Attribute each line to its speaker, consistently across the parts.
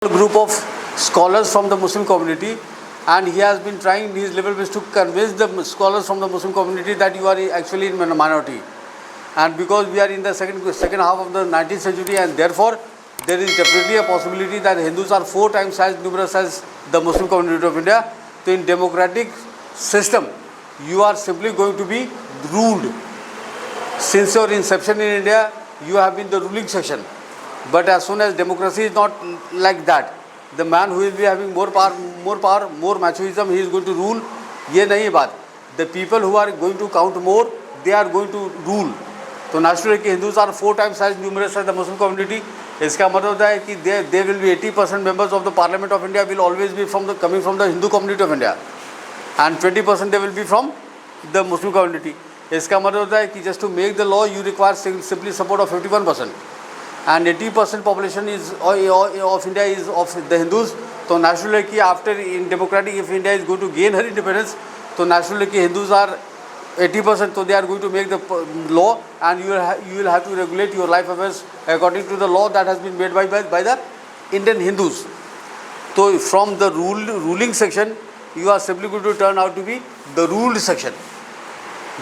Speaker 1: Group of scholars from the Muslim community, and he has been trying his level best to convince the scholars from the Muslim community that you are actually in a minority, and because we are in the second half of the 19th century, and therefore there is definitely a possibility that Hindus are 4 times as numerous as the Muslim community of India. So in democratic system, you are simply going to be ruled. Since your inception in India, you have been the ruling section. But as soon as democracy is not like that, the man who will be having more power, more machoism, he is going to rule. ये नहीं है बात. The people who are going to count more, they are going to rule. तो naturally कि Hindus are 4 times as numerous as the Muslim community. इसका मतलब होता है कि they will be 80% members of the Parliament of India will always be coming from the Hindu community of India, and 20% they will be from the Muslim community. इसका मतलब होता है कि just to make the law you require simply support of 51%. And 80% population is of India is of the Hindus. So naturally कि after in democratic, if India is going to gain her independence, so naturally कि Hindus are 80%, so they are going to make the law, and you will have to regulate your life affairs according to the law that has been made by the Indian Hindus. So from the ruling section, you are simply going to turn out to be the ruled section.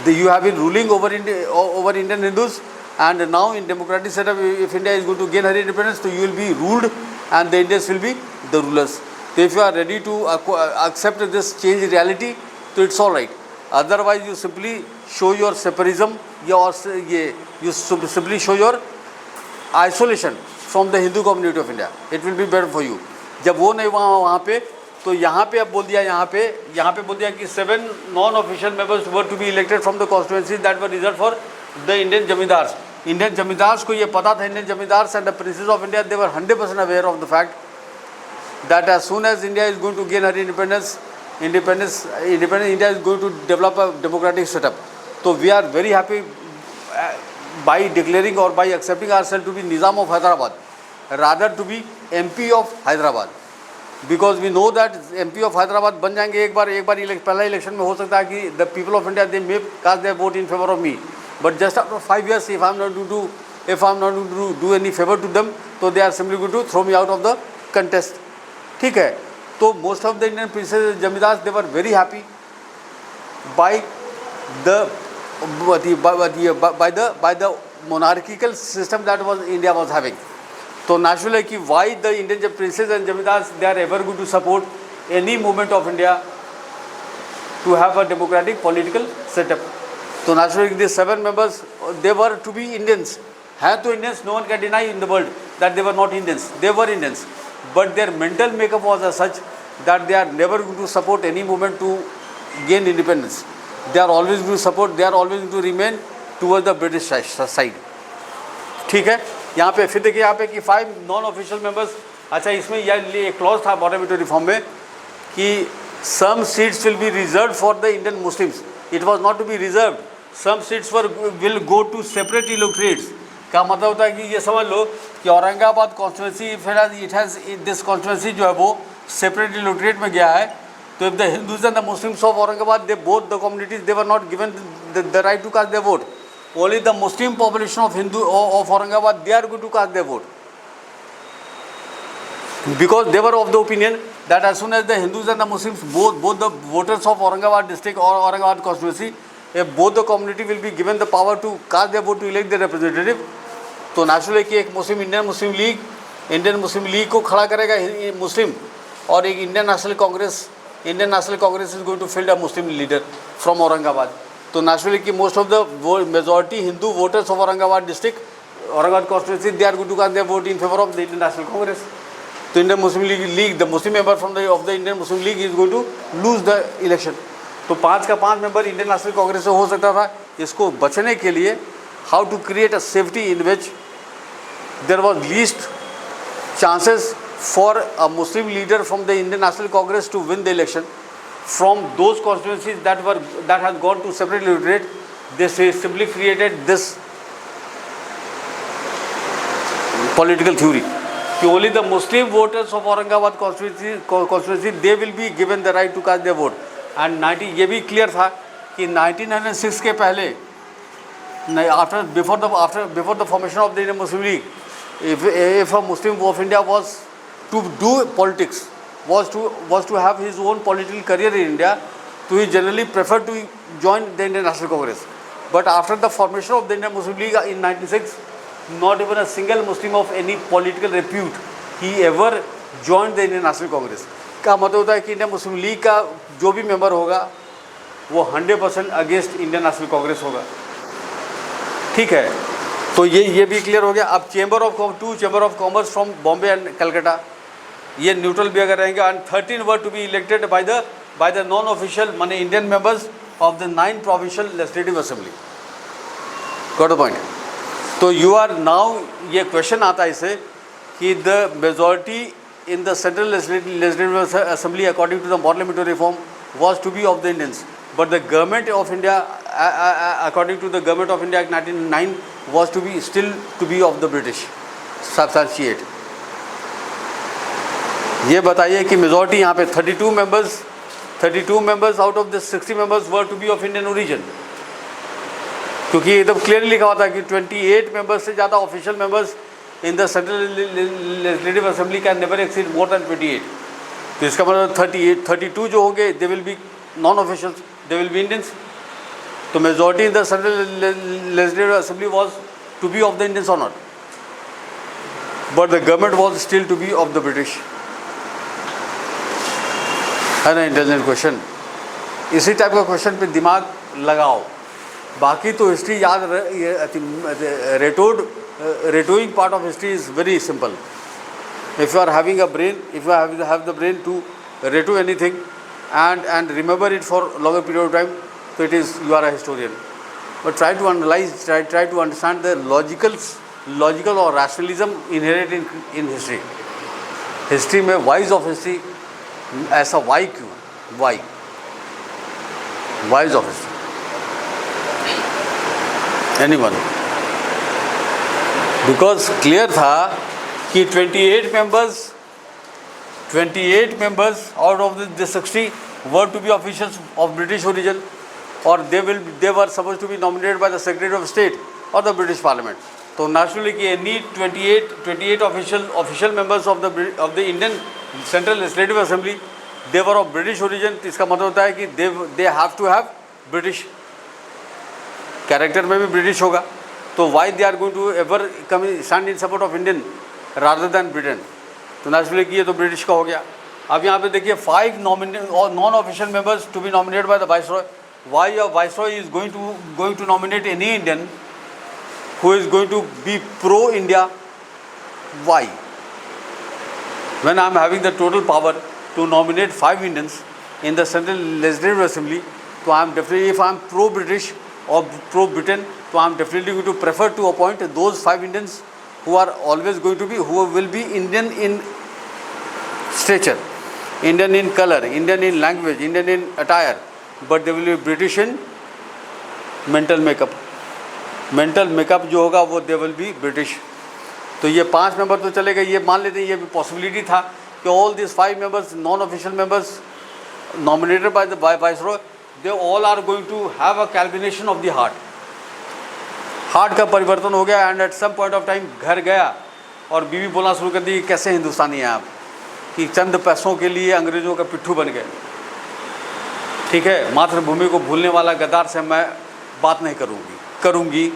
Speaker 1: You have been ruling over Indian Hindus. And now in democratic setup, if India is going to gain her independence, so you will be ruled and the Indians will be the rulers. So if you are ready to accept this change reality, so it's all right. Otherwise, you simply show your separatism, you simply show your isolation from the Hindu community of India. It will be better for you. जब वो नहीं वहाँ पे, तो यहाँ पे अब बोल दिया यहाँ पे बोल दिया कि 7 non-official members were to be elected from the constituencies that were reserved for the Indian Jamidars. Indian Jamidars को ये पता था, Indian Jamidars and the princes of India, they were 100% aware of the fact that as soon as India is going to gain her independence, India is going to develop a democratic setup. So we are very happy by declaring or by accepting ourselves to be Nizam of Hyderabad, rather to be MP of Hyderabad. Because we know that MP of Hyderabad बन जाएंगे एक बार पहला election में हो सकता है कि the people of India they may cast their vote in favor of me. But just after 5 years, if I am not going to do any favor to them, so they are simply going to throw me out of the contest. ठीक है. So most of the Indian princes Jamidars, they were very happy by the monarchical system that India was having. So naturally कि why the Indian princes and Jamidars they are ever going to support any movement of India to have a democratic political setup. So naturally these 7 members, they were to be Indians. हैं तो Indians, no one can deny in the world that they were not Indians. They were Indians, but their mental makeup was as such that they are never going to support any movement to gain independence. They are always going to support. They are always going to remain towards the British side. ठीक है. यहाँ पे फिर देखिए यहाँ पे कि 5 non-official members. अच्छा इसमें ये क्लॉज था पार्लियामेंट्री रिफॉर्म में कि some seats will be reserved for the Indian Muslims. It was not to be reserved. Some seats will go to separate electorates. क्या मतलब होता है कि ये समझ लो कि औरंगाबाद कॉन्स्टिट्यूंसी दिस कॉन्स्टिट्यूंसी जो है वो सेपरेट इलेक्टोरेट में गया है. तो if the Hindus and the Muslims of Aurangabad, they both the communities, they were not given the right to cast their vote. Only the Muslim population of Aurangabad, they are going to cast their vote, because they were of the opinion that as soon as the Hindus and the Muslims, both the voters of Aurangabad district or Aurangabad constituency, if both the community will be given the power to cast their vote to elect their representative, तो naturally कि एक Indian Muslim league को खड़ा करेगा मुस्लिम, और एक Indian National Congress is going to field a Muslim leader from Aurangabad. तो naturally कि most of the majority Hindu voters of Aurangabad district, Aurangabad constituency, they are going to cast their vote in favor of the Indian National Congress. तो Indian Muslim League, the Muslim member of the Indian Muslim League is going to lose the election. तो 5 का 5 member Indian National Congress से हो सकता था. इसको बचने के लिए how to create a safety in which there was least chances for a Muslim leader from the Indian National Congress to win the election from those constituencies that has gone to separate electorate. They simply created this political theory कि only the Muslim voters of Aurangabad constituency they will be given the right to cast their vote. And ये भी clear था कि 1906 के पहले before the formation of the Indian Muslim League, if a Muslim of India was to do politics, was to have his own political career in India, so he generally preferred to join the Indian National Congress. But after the formation of the Indian Muslim League in 96, not even a single Muslim of any political repute he ever joined the Indian National Congress. का मतलब होता है कि Indian Muslim league का जो भी member होगा वो 100% अगेंस्ट इंडियन नेशनल कांग्रेस होगा. ठीक है, तो ये भी क्लियर हो गया. अब chamber of commerce from Bombay and Calcutta, ये न्यूट्रल भी अगर रहेंगे. And 13 were to be elected by the non official माने Indian members of the 9 provincial legislative assembly. Got the point. तो यू आर नाउ, ये क्वेश्चन आता है इससे कि the majority in the Central Legislative Assembly according to the Parliamentary Reform was to be of the Indians, but the Government of India according to the Government of India Act 1909 was to be still to be of the British. Substantiate. ये बताइए कि majority यहाँ पे 32 members out of the 60 members were to be of Indian origin, क्योंकि एकदम clearly लिखा हुआ था कि 28 members से ज़्यादा official members in the Central Legislative Assembly can never exceed more than 28. तो इसका मतलब 32 जो होंगे they will be non-officials, they will be Indians. तो majority in the Central Legislative Assembly was to be of the Indians or not, but the government was still to be of the British. है ना intelligent question. इसी type का question पे दिमाग लगाओ. बाकी तो हिस्ट्री याद rhetoric part of history is very simple. If you are having a brain, if you have the brain to retro anything and remember it for longer period of time, so it is, you are a historian. But try to analyze, try to understand the logical or rationalism inherent in history. History में whys of history, ऐसा why क्यों, whys of history. Anyone? Because clear था कि 28 members out of the 60 were to be officials of British origin, or they were supposed to be nominated by the Secretary of State or the British Parliament. तो naturally कि any 28 official members of the Indian Central Legislative Assembly, they were of British origin. इसका मतलब होता है कि they have to have British character में भी British होगा. तो why they are going to ever stand in support of Indian rather than Britain? तो नेचुरली कि ये तो ब्रिटिश का हो गया. अब यहाँ पे देखिए 5 non official members to be nominated by the viceroy. Why a viceroy is going to nominate any Indian who is going to be pro-India? Why? When I am having the total power to nominate 5 Indians in the Central Legislative Assembly, so I am definitely, if I am pro-British or pro-Britain, so I am definitely going to prefer to appoint those 5 Indians who are always going to be, who will be Indian in stature, Indian in color, Indian in language, Indian in attire, but they will be British in mental makeup. Mental makeup जो होगा वो they will be British. तो ये 5 member तो चले गए. ये मान लेते हैं ये भी पॉसिबिलिटी था कि all this 5 members non official members nominated by the viceroy, they all are going to have a calculation of the heart का परिवर्तन हो गया. And at some point of time घर गया और बीवी बोलना शुरू कर दी कैसे हिंदुस्तानी हैं आप, कि चंद पैसों के लिए अंग्रेज़ों का पिट्ठू बन गए. ठीक है, मातृभूमि को भूलने वाला गद्दार से मैं बात नहीं करूँगी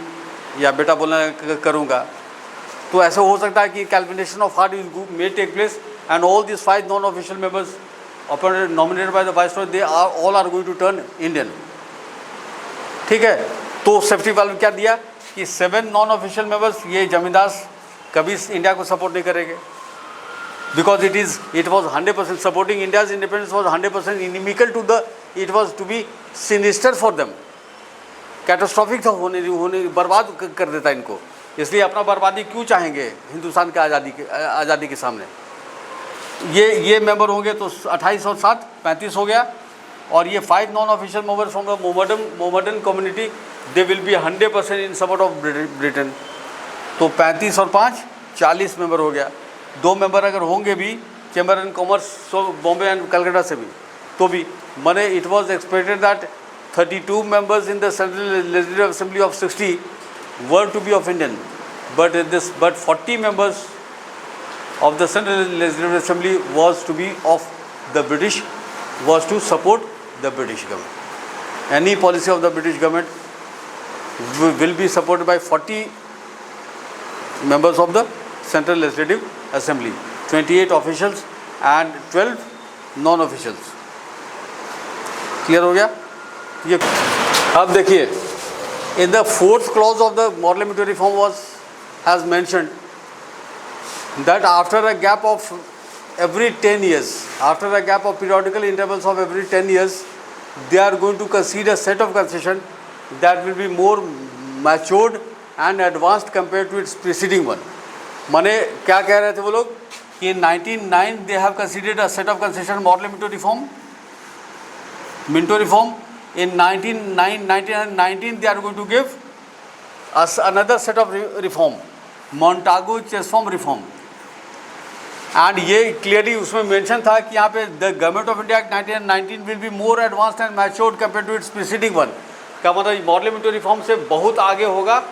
Speaker 1: या बेटा बोलना करूँगा. तो ऐसा हो सकता है कि calculation of heart may take place and all this 5 non official members appointed nominated by the viceroy, they are all are going to turn Indian. ठीक है, तो सेफ्टी वाल्व क्या दिया कि 7 नॉन ऑफिशियल मेंबर्स, ये जमींदार कभी इंडिया को सपोर्ट नहीं करेंगे, because it was 100% supporting India's independence was 100% inimical to the, it was to be sinister for them. Catastrophic था, होने बर्बाद कर देता इनको. इसलिए अपना बर्बादी क्यों चाहेंगे हिंदुस्तान के आज़ादी के सामने. ये मेंबर होंगे तो 28 और 7 35 हो गया. और ये 5 non official member from the Mohammedan community, they will be 100% in support of Britain. तो 35 और 5 40 मेंबर हो गया. 2 मेंबर अगर होंगे भी chamber and commerce Bombay and Calcutta से भी, तो भी मैंने it was expected that 32 members in the Central Legislative Assembly of 60 were to be of Indian, but 40 members of the Central Legislative Assembly was to be of the British, was to support the British government. Any policy of the British government will be supported by 40 members of the Central Legislative Assembly, 28 officials and 12 non-officials. Clear हो गया ये? अब देखिए, in the 4th clause of the Model Amendment Reform has mentioned that after a gap of every 10 years, after a gap of periodical intervals of every 10 years, they are going to concede a set of concession that will be more matured and advanced compared to its preceding one. माने क्या कह रहे थे वो लोग कि in 1909 they have conceded a set of concession Model Minto reform. In 1919 they are going to give us another set of reform, Montagu-Chisholm reform. And ये clearly उसमें मेंशन था कि यहाँ पे the government of India act 1919 will be more advanced and matured compare to its preceding one. का मतलब model एमेंटो reform से बहुत आगे होगा,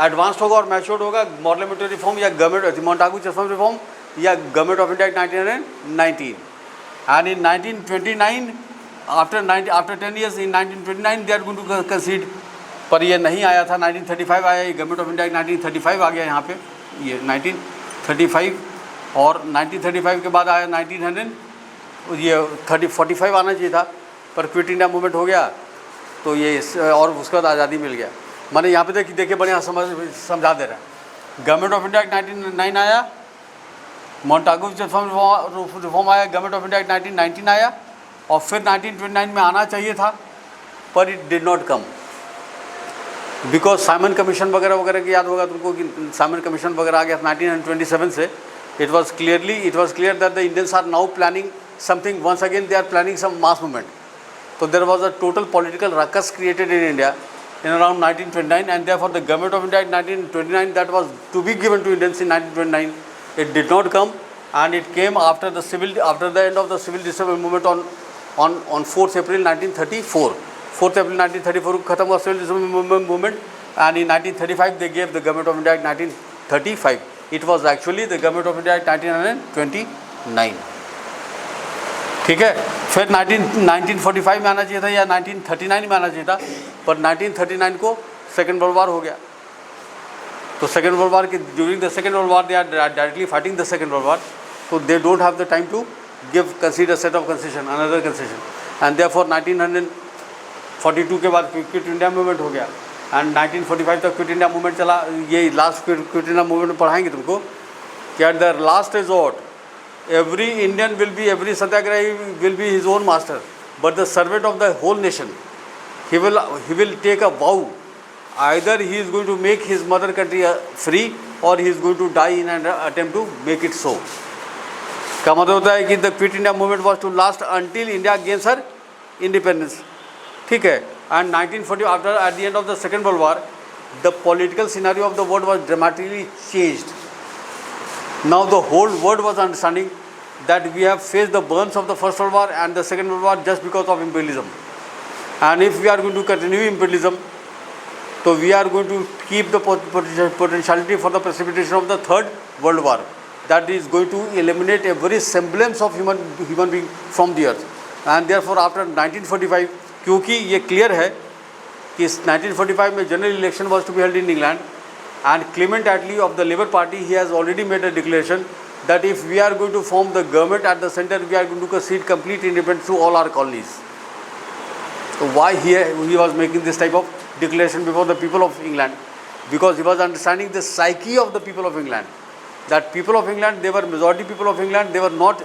Speaker 1: एडवांस्ड होगा और मैच्योर्ड होगा मॉडल एमेंटो रिफॉर्म या गवर्नमेंट मोंटागू-चेस्टम रिफॉर्म या government of India act 1919. And in 1929 after 10 years in 1929 they are going to concede. पर ये नहीं आया था, 1935 आया, ये गवर्नमेंट ऑफ इंडिया एक्ट 1935 आ गया यहाँ पे, ये 1935 और 1935 के बाद आया 1900, ये 45 आना चाहिए था, पर क्विट इंडिया मूवमेंट हो गया तो ये और उसके बाद आज़ादी मिल गया. मैंने यहाँ पे देखिए बढ़िया समझा दे रहा है. गवर्नमेंट ऑफ इंडिया एक्ट 1909 आया, मोंटागू-चेस्टम रिफॉर्म आया, गवर्नमेंट ऑफ इंडिया एक्ट 1919 आया और फिर 1929 में आना चाहिए था, पर it did not come because Simon commission वगैरह की याद होगा तुमको कि साइमन कमीशन वगैरह आ गया 1927 से. It was clear that the Indians are now planning something. Once again, they are planning some mass movement. So there was a total political ruckus created in India in around 1929, and therefore the government of India in 1929 that was to be given to Indians in 1929, it did not come, and it came after the end of the civil disobedience movement on 4th April 1934. 4th April 1934 खत्म हुआ civil disobedience movement, and in 1935 they gave the government of India in 1935. It was actually the government of India Act 1929. ठीक है, फिर 1945 में आना चाहिए था या 1939 में आना चाहिए था, पर 1939 को सेकेंड वर्ल्ड वार हो गया. तो सेकेंड वर्ल्ड वार के during the second world war they are directly fighting the second world war, so they don't have the time to concede a set of concession, another concession, and therefore 1942 के बाद quit India movement हो गया and 1945 तक quit India movement चला. ये last quit India movement में पढ़ाएंगे तुमको कि at the last resort every Indian every satyagrahi will be his own master but the servant of the whole nation. he will take a vow, either he is going to make his mother country free or he is going to die in an attempt to make it so. का मतलब होता है कि the quit India movement was to last until India gains her independence. ठीक है, and 1940 after at the end of the second world war the political scenario of the world was dramatically changed. Now the whole world was understanding that we have faced the burns of the first world war and the second world war just because of imperialism, and if we are going to continue imperialism so we are going to keep the potentiality for the precipitation of the third world war that is going to eliminate every semblance of human being from the earth. And therefore after 1945 क्योंकि ये clear है कि 1945 में general election was to be held in England and Clement Attlee of the Labour party he has already made a declaration that if we are going to form the government at the centre we are going to concede complete independence to all our colonies. So why he was making this type of declaration before the people of England? Because he was understanding the psyche of the people of England. That people of England, they were majority people of England, they were not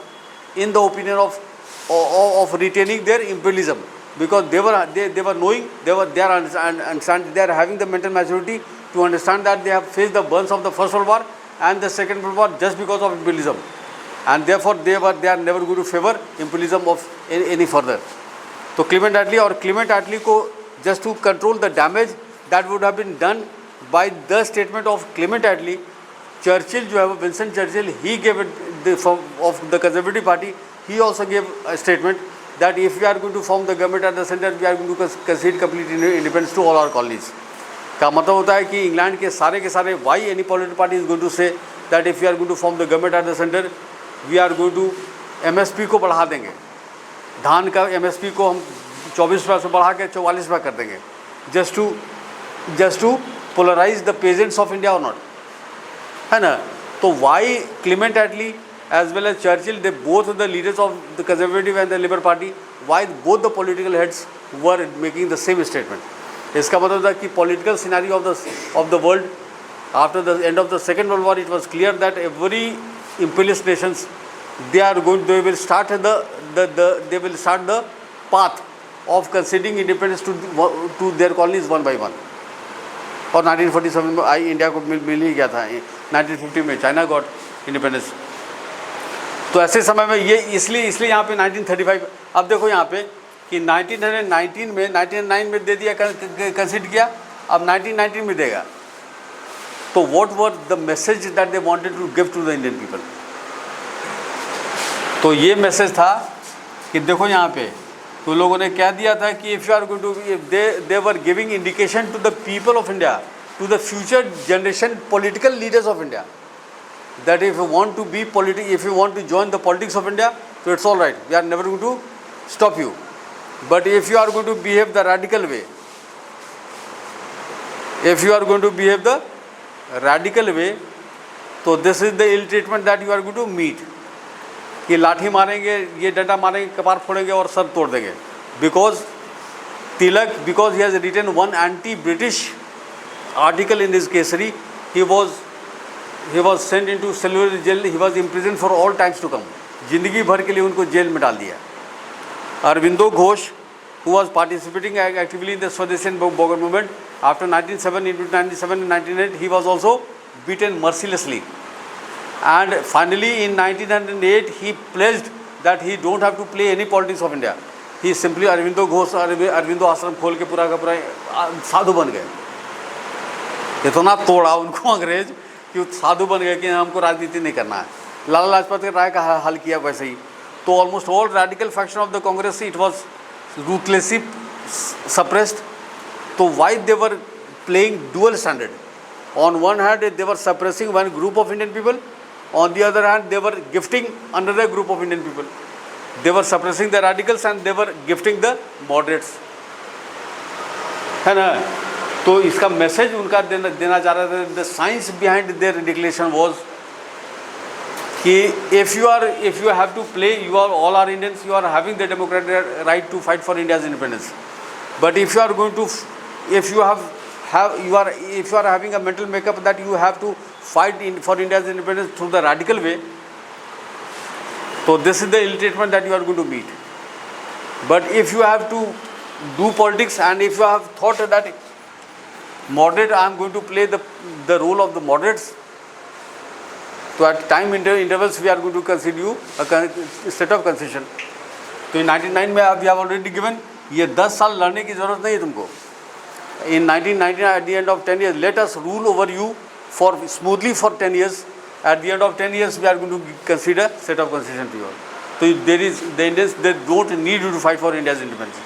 Speaker 1: in the opinion of retaining their imperialism. Because they were knowing, they are having the mental maturity to understand that they have faced the burns of the first world war and the second world war just because of imperialism, and therefore they are never going to favor imperialism of any further. So Clement Attlee को just to control the damage that would have been done by the statement of Clement Attlee, Churchill जो है वो Winston Churchill, he gave it of the Conservative Party, he also gave a statement that if we are going to form the government at the center, we are going to concede complete independence to all our colonies. का मतलब होता है कि England के सारे why any political party is going to say that if we are going to form the government at the center, we are going to MSP को बढ़ा देंगे, धान का MSP को हम 24 रुपये से बढ़ा के 44 रुपये कर देंगे, just to polarize the peasants of India or not, है ना. तो why Clement Attlee as well as Churchill, they both the leaders of the Conservative and the Labour Party, why both the political heads were making the same statement? इसका मतलब था कि political scenario of the world after the end of the Second World War, it was clear that every imperialist nations, they will start the path of conceding independence to their colonies one by one. और 1947 में India को मिल ही गया था, 1950 में China got independence. तो ऐसे समय में ये इसलिए यहाँ पे 1935, अब देखो यहाँ पे कि 1919 में दे दिया, कंसीड किया, अब 1919 में देगा. तो what were the message that they wanted to give to the Indian people? तो ये मैसेज था कि देखो यहाँ पे तो लोगों ने क्या दिया था कि if you are going to, they were giving indication to the people of India, to the future generation political leaders of India, that if you want to be if you want to join the politics of India, so it's all right, we are never going to stop you, but if you are going to behave the radical way, so this is the ill treatment that you are going to meet. कि लाठी मारेंगे, ये डंडा मारेंगे, कपार फोड़ेंगे और sir तोड़ देंगे. because he has written one anti-British article in his Kesari, he was sent into cellular jail, he was imprisoned for all times to come. जिंदगी भर के लिए उनको जेल में डाल दिया. Aurobindo Ghosh, who was participating actively in the Swadeshi Boger movement, after 1997 and 1998, he was also beaten mercilessly. And finally in 1908 he pledged that he don't have to play any politics of India. He simply Aurobindo Ghosh Aurobindo आश्रम खोल के पूरा का पूरा साधु बन गए. इतना तोड़ा उनको अंग्रेज कि साधु बन गए कि हमको राजनीति नहीं करना है. लाला लाजपत राय का हल किया वैसे ही. तो almost all radical faction of the Congress, it was ruthlessly suppressed. तो why they were playing dual standard? On one hand they were suppressing one group of Indian people, on the other hand they were gifting another group of Indian people. They were suppressing the radicals and they were gifting the moderates, है ना. तो इसका message उनका देना चाह रहा था. The science behind there declaration was कि if you have to play, you are all are Indians, you are having the democratic right to fight for India's independence, but if you are going to, if you are having a mental makeup that you have to fight for India's independence through the radical way, so this is the ill treatment that you are going to meet. But if you have to do politics and if you have thought that moderate, I am going to play the role of the moderates, so at time intervals we are going to consider you a state of concession. तो in 1999 में we have already given, ये 10 साल लड़ने की ज़रूरत नहीं है तुमको. In 1999, at the end of 10 years, let us rule over you smoothly for 10 years. At the end of 10 years, we are going to consider set of concession to you. So there is the Indians, they don't need you to fight for India's independence.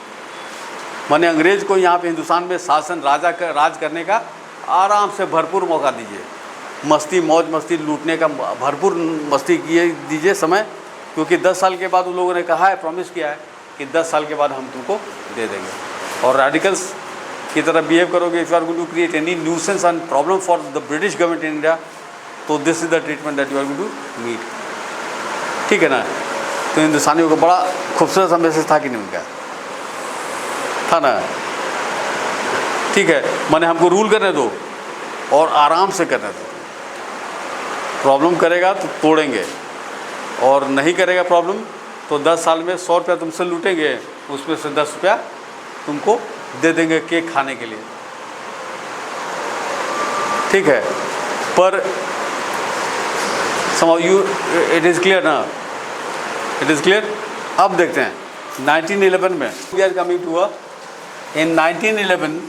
Speaker 1: माने अंग्रेज को यहाँ पे हिंदुस्तान में शासन राज करने का आराम से भरपूर मौका दीजिए. मस्ती मौज मस्ती लूटने का भरपूर मस्ती किए दीजिए समय, क्योंकि 10 साल के बाद उन लोगों ने कहा है, प्रॉमिस किया है कि 10 साल के बाद हम तुमको दे देंगे. और रेडिकल्स की तरह बिहेव करोगे, if you are going to create any nuisance and problem for the British government in India, तो this is the treatment that you are going to meet. ठीक है ना. तो हिंदुस्तानियों का बड़ा खूबसूरत सा मैसेज था कि नहीं उनका, था ना. ठीक है, माने हमको रूल करने दो और आराम से करने दो. प्रॉब्लम करेगा तो तोड़ेंगे, और नहीं करेगा प्रॉब्लम तो 10 साल में 100 रुपया तुमसे लूटेंगे, उसमें से 10 रुपया तुमको दे देंगे केक खाने के लिए. ठीक है, पर समझो यू, इट इज़ क्लियर ना, इट इज़ क्लियर. अब देखते हैं 1911 में we are coming to a, in 1911 1911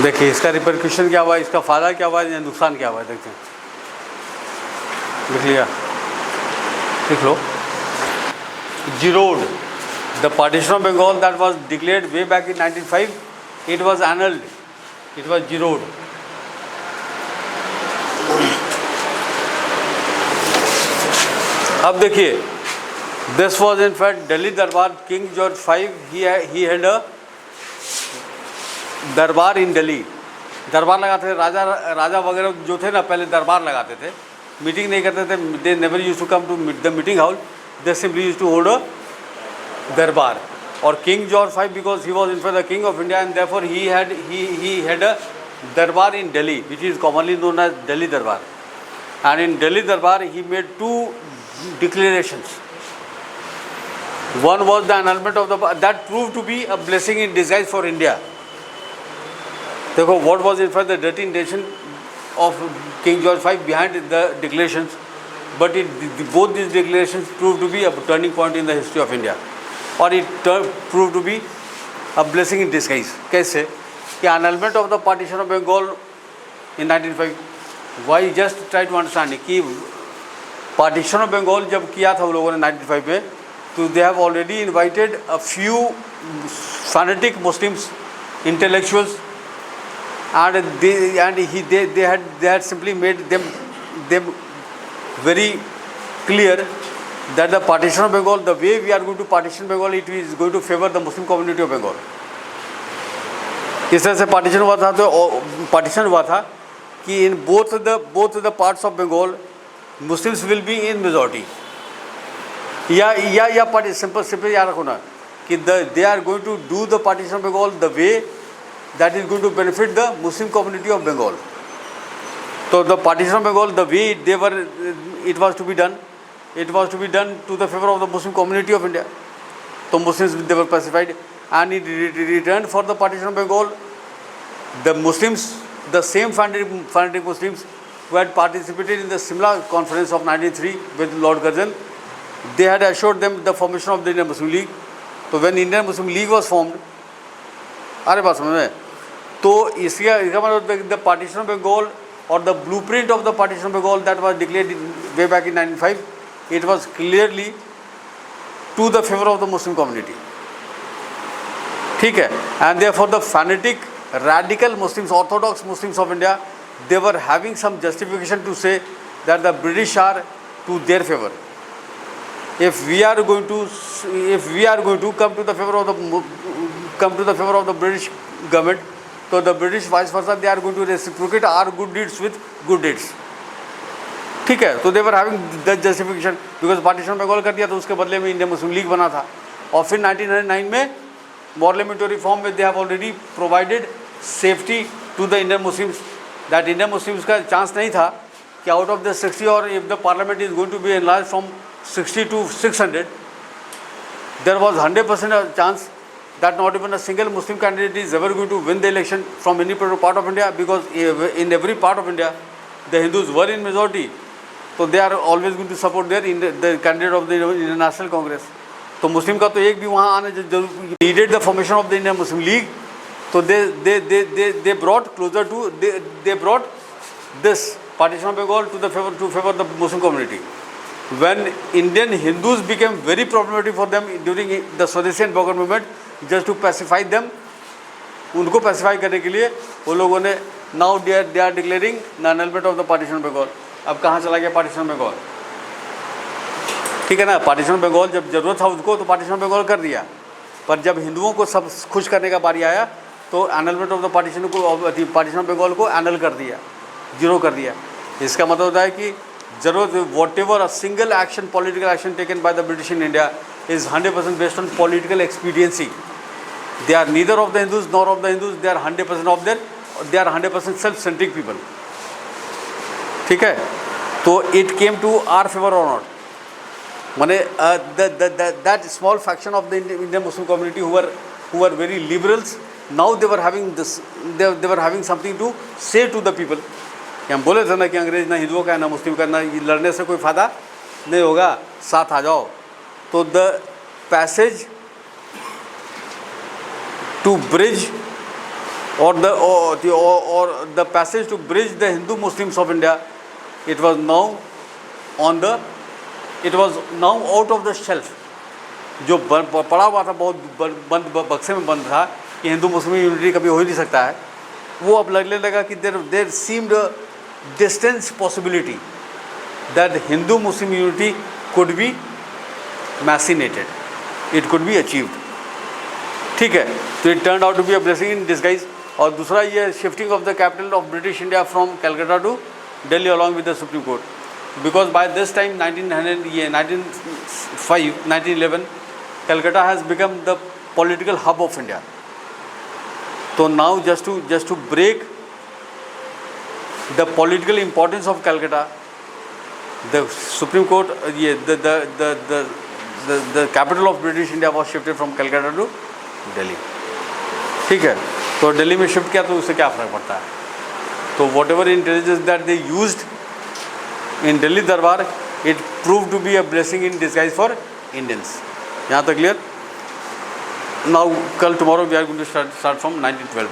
Speaker 1: देखिए इसका रिपरक्यूशन क्या हुआ, इसका फ़ायदा क्या हुआ या नुकसान क्या हुआ, देखते हैं। लिख लिया, लिख लो। Giroud, the partition of Bengal that was declared way back in 1905, it was annulled. It was Giroud. अब देखिए, this was in fact Delhi Darbar. King George V, he had a दरबार इन दिल्ली। दरबार लगाते थे, राजा वगैरह जो थे ना पहले दरबार लगाते थे, मीटिंग नहीं करते थे। They never use to come to the meeting house, they simply use to hold a durbar. और king George V, because he was in for the king of India and therefore he had a durbar in Delhi which is commonly known as Delhi durbar. And in Delhi durbar he made 2 declarations. One was the annulment of the that proved to be a blessing in disguise for India. देखो, what was in fact the dirty intention of King George V behind the declarations, but both these declarations proved to be a turning point in the history of India, or it proved to be a blessing in disguise. कैसे कि annulment of the partition of Bengal in 1905, why just try to understand कि partition of Bengal जब किया था उन लोगों ने 1905 में, तो they have already invited a few fanatic Muslims, intellectuals, and they had simply made them very clear that the partition of Bengal, the way we are going to partition Bengal, it is going to favor the Muslim community of Bengal. इस तरह से partition हुआ था, तो partition हुआ था कि in both the parts of Bengal Muslims will be in majority. या party simple याद रखो ना कि they are going to do the partition of Bengal the way that is going to benefit the Muslim community of Bengal. So the partition of Bengal, the way it was to be done to the favor of the Muslim community of India. So Muslims, they were pacified, and in return for the partition of Bengal, the Muslims, the same fanatic Muslims who had participated in the Simla conference of 1903 with Lord Curzon, they had assured them the formation of the Indian Muslim League. So when Indian Muslim League was formed, अरे बात समझ में, तो इसका मतलब the partition of Bengal or the blueprint of the partition of Bengal that was declared way back in 1905, it was clearly to the favor of the Muslim community. ठीक है, and therefore the fanatic radical Muslims, orthodox Muslims of India, they were having some justification to say that the British are to their favor. If we are going to come to the favor of the British government, so the British vice versa, they are going to reciprocate our good deeds with good deeds. ठीक है, तो they were having that justification because partition Bengal कर दिया, तो उसके बदले में Indian Muslim league बना था। और फिर 1999 में parliamentary reform में they have already provided safety to the Indian Muslims, that Indian Muslims का चांस नहीं था कि out of the 60, or if the parliament is going to be enlarged from 60 to 600, there was 100% chance that not even a single Muslim candidate is ever going to win the election from any part of India, because in every part of India the Hindus were in majority, so they are always going to support the candidate of the Indian National Congress. तो मुस्लिम का तो एक भी वहाँ आने जरूर needed the formation of the Indian Muslim League, so they brought closer to they brought this partition of Bengal to favor the Muslim community. When Indian Hindus became very problematic for them during the Swadeshi and Bhagwan movement, just to pacify them, उनको pacify करने के लिए वो लोगों ने now they are declaring the annulment of the partition of Bengal. अब कहाँ चला गया partition of Bengal? ठीक है ना, पार्टीशन ऑफ बंगाल जब जरूरत था उसको तो पार्टीशन ऑफ बंगाल कर दिया, पर जब हिंदुओं को सब खुश करने का बारी आया तो annulment of the partition of Bengal को एनल कर दिया, जीरो कर दिया। इसका मतलब होता है कि जरूरत whatever a single action, political action taken by the British in India is 100% based on political expediency. They are neither of the Hindus nor of the Hindus, they are 100% of their, they are 100% self centric people. ठीक है, तो it came to our favour और not, माने that small faction of the Indian Muslim community who were very liberals, now they were having this, they were having something to say to the people. कि हम बोले थे ना कि अंग्रेज ना हिंदुओं का है ना मुस्लिम का, ना लड़ने से कोई फ़ायदा नहीं होगा, साथ आ जाओ। तो the passage to bridge or the passage to bridge the Hindu Muslims of India, it was now out of the shelf. जो पड़ा हुआ था, बहुत बंद बक्से में बंद था कि हिंदू मुस्लिम यूनिटी कभी हो ही नहीं सकता है, वो अब लगने लगा कि there seemed a distance possibility that Hindu Muslim unity could be machinated, it could be achieved. ठीक है, तो it turn out to be a blessing in disguise. और दूसरा ये shifting of the capital of British India from Calcutta to Delhi along with the supreme court, because by this time 1911 Calcutta has become the political hub of India. So now just to break the political importance of Calcutta, the Supreme Court, the capital of British India was shifted from Calcutta to Delhi. ठीक है, तो दिल्ली में shift किया तो उससे क्या फ़र्क पड़ता है. तो whatever intelligence that they used in Delhi Darbar, it proved to be a blessing in disguise for Indians. यहाँ तक क्लियर. नाउ कल tomorrow we are going to start from 1912.